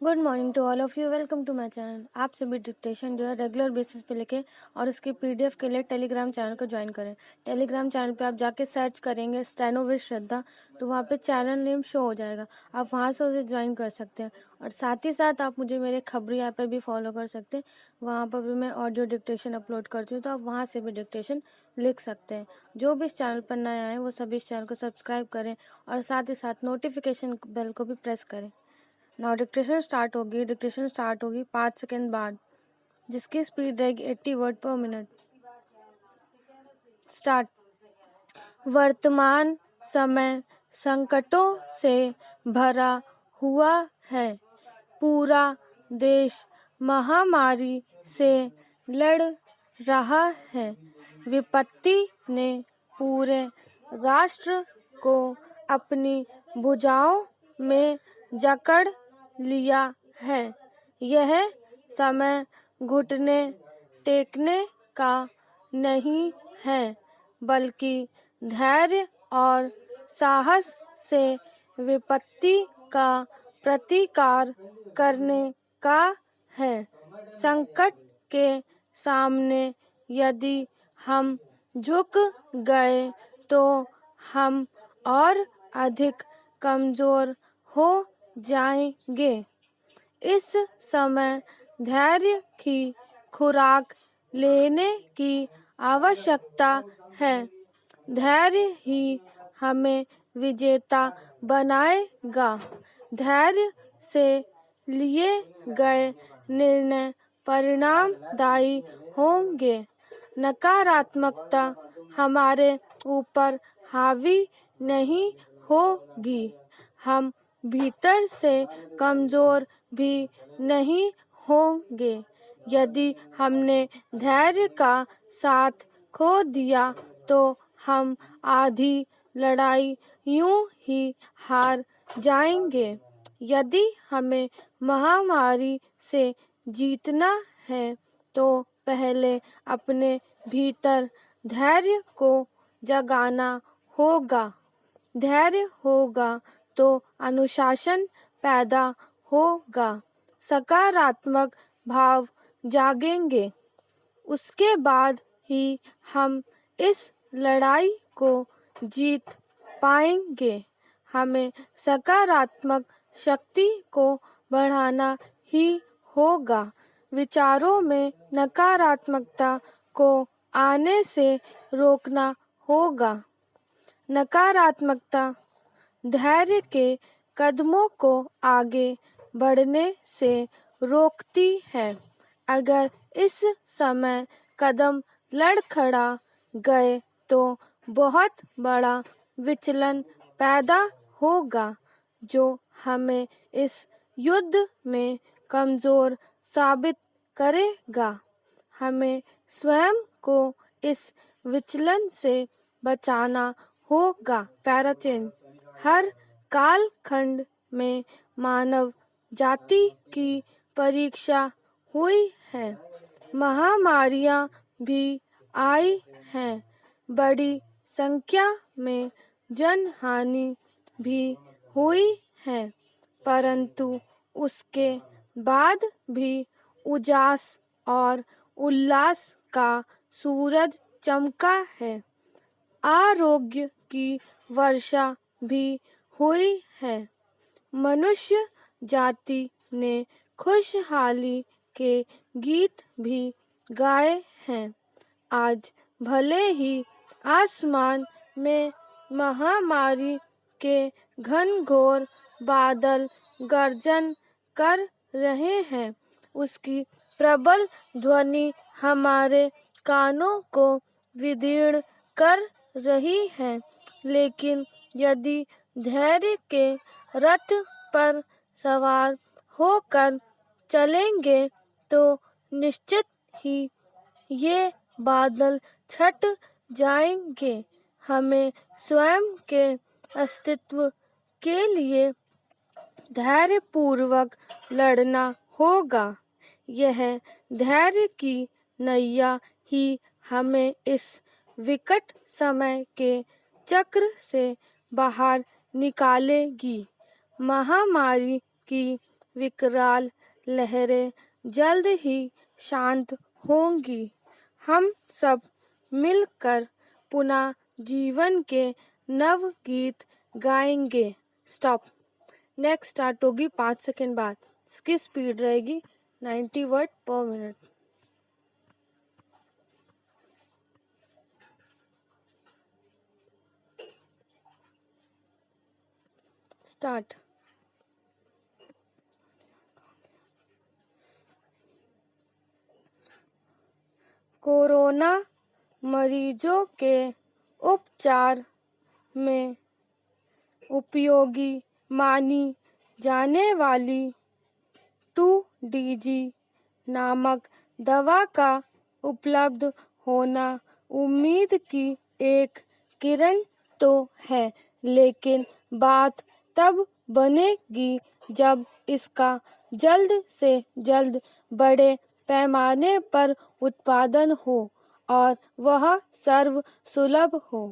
Good morning to all of you. Welcome to my channel. आप सभी dictation जो है रेगुलर बेसिस पे लेके और उसके पीडीएफ के लिए टेलीग्राम चैनल को ज्वाइन करें। टेलीग्राम चैनल पे आप जाके सर्च करेंगे स्टेनो विद श्रद्धा, तो वहाँ पे चैनल नेम शो हो जाएगा। आप वहाँ से उसे ज्वाइन कर सकते हैं और साथ ही साथ आप मुझे मेरे खबरी ऐप पे भी फॉलो कर सकते हैं। वहाँ पर भी मैं ऑडियो डिक्टेशन अपलोड करती हूँ, तो आप वहाँ से भी डिक्टेशन लिख सकते हैं। जो भी इस चैनल पर नया है वो सभी इस चैनल को सब्सक्राइब करें और साथ ही साथ नोटिफिकेशन बेल को भी प्रेस करें। नाउ डिक्टेशन स्टार्ट होगी। डिक्टेशन स्टार्ट होगी 5 सेकेंड बाद, जिसकी स्पीड रहेगी 80 वर्ड पर मिनट। स्टार्ट। वर्तमान समय संकटों से भरा हुआ है। पूरा देश महामारी से लड़ रहा है। विपत्ति ने पूरे राष्ट्र को अपनी भुजाओं में जकड़ लिया है। यह समय घुटने टेकने का नहीं है, बल्कि धैर्य और साहस से विपत्ति का प्रतिकार करने का है। संकट के सामने यदि हम झुक गए तो हम और अधिक कमजोर हो जाएंगे। इस समय धैर्य की खुराक लेने की आवश्यकता है। धैर्य ही हमें विजेता बनाएगा। धैर्य से लिए गए निर्णय परिणामदायी होंगे। नकारात्मकता हमारे ऊपर हावी नहीं होगी। हम भीतर से कमजोर भी नहीं होंगे। यदि हमने धैर्य का साथ खो दिया तो हम आधी लड़ाई यूं ही हार जाएंगे। यदि हमें महामारी से जीतना है तो पहले अपने भीतर धैर्य को जगाना होगा। धैर्य होगा तो अनुशासन पैदा होगा। सकारात्मक भाव जागेंगे। उसके बाद ही हम इस लड़ाई को जीत पाएंगे। हमें सकारात्मक शक्ति को बढ़ाना ही होगा। विचारों में नकारात्मकता को आने से रोकना होगा। नकारात्मकता धैर्य के कदमों को आगे बढ़ने से रोकती है। अगर इस समय कदम लड़खड़ा गए तो बहुत बड़ा विचलन पैदा होगा, जो हमें इस युद्ध में कमजोर साबित करेगा। हमें स्वयं को इस विचलन से बचाना होगा। पैराचेन। हर कालखंड में मानव जाति की परीक्षा हुई है। महामारियां भी आई हैं। बड़ी संख्या में जनहानि भी हुई है, परंतु उसके बाद भी उजास और उल्लास का सूरज चमका है। आरोग्य की वर्षा भी हुई है। मनुष्य जाति ने खुशहाली के गीत भी गाए हैं। आज भले ही आसमान में महामारी के घनघोर बादल गर्जन कर रहे हैं, उसकी प्रबल ध्वनि हमारे कानों को विदीर्ण कर रही है। लेकिन यदि धैर्य के रथ पर सवार होकर चलेंगे तो निश्चित ही ये बादल छट जाएंगे। हमें स्वयं के अस्तित्व के लिए धैर्यपूर्वक लड़ना होगा। यह धैर्य की नैया ही हमें इस विकट समय के चक्र से बाहर निकालेगी। महामारी की विकराल लहरें जल्द ही शांत होंगी। हम सब मिलकर पुनः जीवन के नव गीत गाएंगे। स्टॉप। नेक्स्ट स्टार्ट होगी 5 सेकंड बाद। इसकी स्पीड रहेगी 90 वर्ड पर मिनट। स्टार्ट। कोरोना मरीजों के उपचार में उपयोगी मानी जाने वाली 2DG नामक दवा का उपलब्ध होना उम्मीद की एक किरण तो है, लेकिन बात तब बनेगी जब इसका जल्द से जल्द बड़े पैमाने पर उत्पादन हो और वह सर्व सुलभ हो।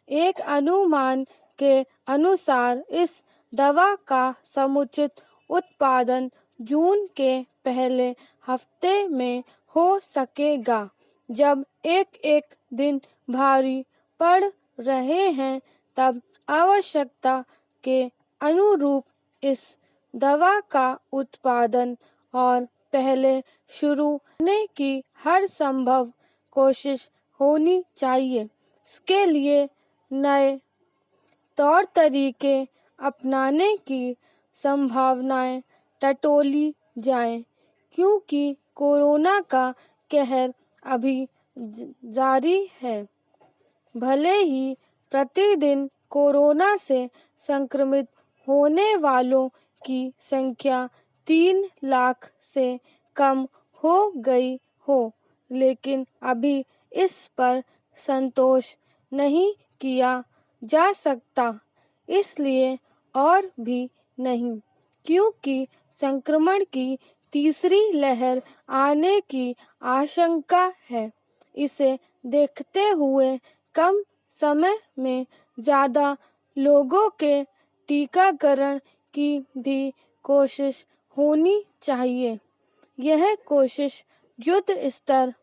एक अनुमान के अनुसार इस दवा का समुचित उत्पादन जून के पहले हफ्ते में हो सकेगा। जब एक एक दिन भारी पड़ रहे हैं, तब आवश्यकता के अनुरूप इस दवा का उत्पादन और पहले शुरू करने की हर संभव कोशिश होनी चाहिए। इसके लिए नए तौर तरीके अपनाने की संभावनाएं टटोली जाएं, क्योंकि कोरोना का कहर अभी जारी है। भले ही प्रतिदिन कोरोना से संक्रमित होने वालों की संख्या 3 लाख से कम हो गई हो, लेकिन अभी इस पर संतोष नहीं किया जा सकता, इसलिए और भी नहीं, क्योंकि संक्रमण की तीसरी लहर आने की आशंका है। इसे देखते हुए कम समय में ज़्यादा लोगों के टीकाकरण की भी कोशिश होनी चाहिए। यह कोशिश युद्ध स्तर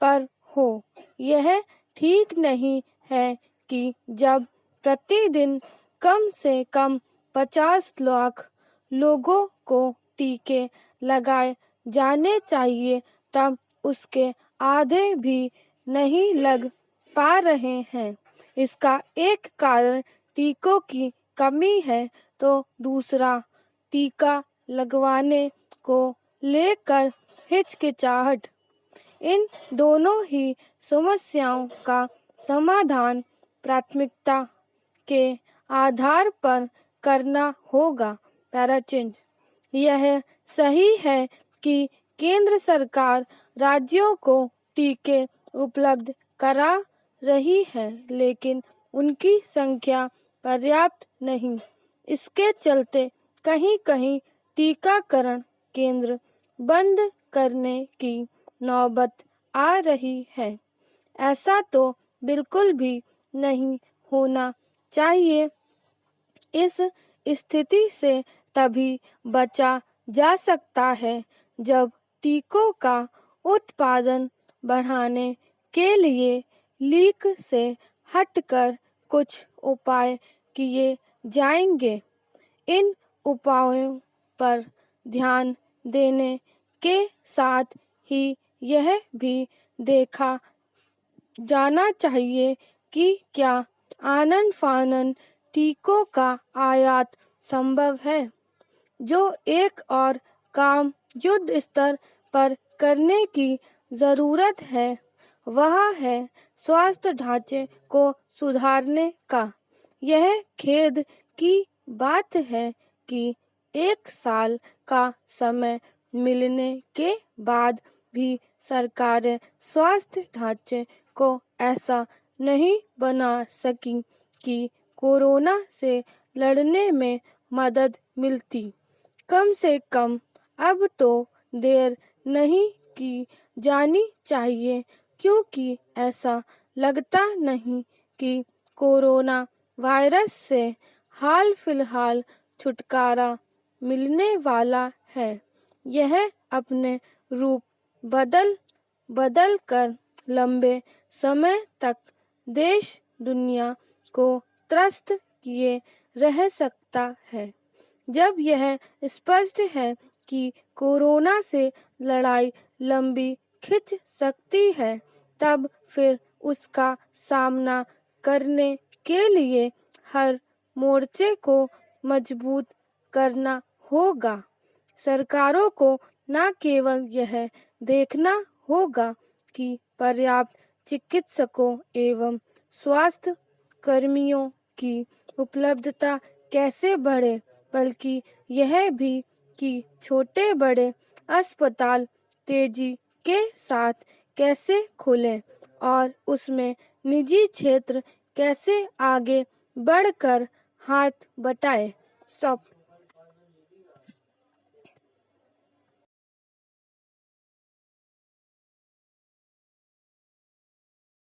पर हो। यह ठीक नहीं है कि जब प्रतिदिन कम से कम 50 लाख लोगों को टीके लगाए जाने चाहिए, तब उसके आधे भी नहीं लग पा रहे हैं। इसका एक कारण टीकों की कमी है, तो दूसरा टीका लगवाने को लेकर हिचकिचाहट। इन दोनों ही समस्याओं का समाधान प्राथमिकता के आधार पर करना होगा। पैराचिन। यह सही है कि केंद्र सरकार राज्यों को टीके उपलब्ध करा रही है, लेकिन उनकी संख्या पर्याप्त नहीं। इसके चलते कहीं-कहीं टीकाकरण केंद्र बंद करने की नौबत आ रही है। ऐसा तो बिल्कुल भी नहीं होना चाहिए। इस स्थिति से तभी बचा जा सकता है जब टीकों का उत्पादन बढ़ाने के लिए लीक से हटकर कुछ उपाय किए जाएंगे। इन उपायों पर ध्यान देने के साथ ही यह भी देखा जाना चाहिए कि क्या आनन-फानन टीकों का आयात संभव है। जो एक और काम युद्ध स्तर पर करने की जरूरत है, वह है स्वास्थ्य ढांचे को सुधारने का। यह खेद की बात है कि 1 साल का समय मिलने के बाद भी सरकारें स्वास्थ्य ढांचे को ऐसा नहीं बना सकी कि कोरोना से लड़ने में मदद मिलती। कम से कम अब तो देर नहीं की जानी चाहिए, क्योंकि ऐसा लगता नहीं कि कोरोना वायरस से हाल फिलहाल छुटकारा मिलने वाला है। यह अपने रूप बदल बदल कर लंबे समय तक देश दुनिया को त्रस्त किए रह सकता है। जब यह स्पष्ट है कि कोरोना से लड़ाई लंबी खिंच सकती है, तब फिर उसका सामना करने के लिए हर मोर्चे को मजबूत करना होगा। सरकारों को न केवल यह देखना होगा कि पर्याप्त चिकित्सकों एवं स्वास्थ्य कर्मियों की उपलब्धता कैसे बढ़े, बल्कि यह भी कि छोटे बड़े अस्पताल तेजी के साथ कैसे खुलें और उसमें निजी क्षेत्र कैसे आगे बढ़कर हाथ बटाए। स्टॉप।